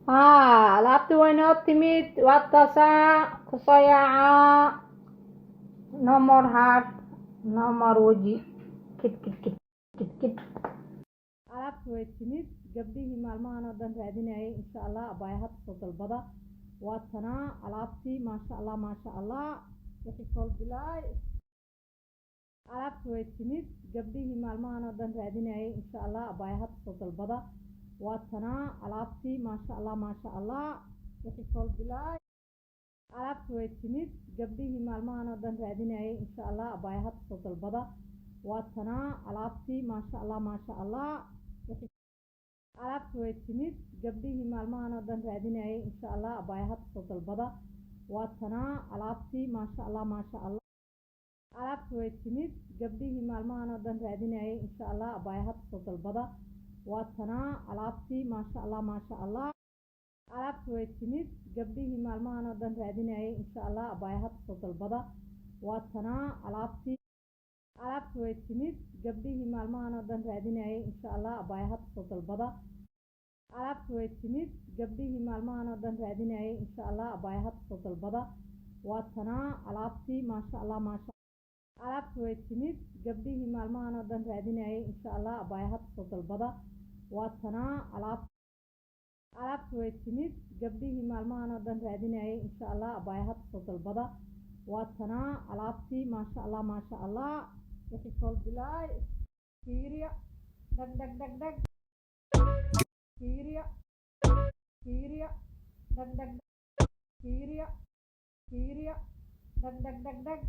alaabtii way noo timid waa taasaa kusoo yaacaa no more heart no more weji kid kid kid kid kid alaabtii way timid gabdhihii maalmahan oo dhan raadinayay insha allah abaya hadda soo dalbada waa tanaa alaabtii maasha allah wixii sool bilaay alaabtii way timid gabdhihii maalmahan oo dhan raadinayay insha allah abaya hadda soo dalbada waa tanaa alaabtii maasha allah wixii sool bilaay alaabtii way timid gabdhihii maalmahan oo dhan raadinayay insha allah abaya hadda soo dalbada waa tanaa alaabtii maasha allah wixii alaabtii way timid gabdhihii maalmahan oo dhan raadinayay insha allah abaya hadda soo dalbada waa tanaa alaabtii maasha allah alaabtii way timid gabdhihii maalmahan oo dhan raadinayay insha allah abaya hadda soo dalbada waa tanaa alaabtii maasha allah alaabtii way timid gabdhihii maalmahan oo dhan raadinayay insha allah abaya hadda soo dalbada waa tanaa alaabtii way timid gabdhihii maalmahan oo dhan raadinayay insha allah abaya hadda soo dalbada alaabtii way timid gabdhihii maalmahan oo dhan raadinayay insha allah abaya hadda soo dalbada waa tanaa alaabtii maasha alaabtii way timid gabdhihii maalmahan oo dhan raadinayay insha allah abaya hadda soo dalbada waa tanaa alaabtii way timid gabdhihii maalmahan oo dhan raadinayay insha allah abaya hadda soo dalbada waa tanaa alaabtii maasha allah wixii sool bilaay fiiriya dhag dhag dhag dhag fiiriya dhag dhag fiiriya dhag dhag dhag dhag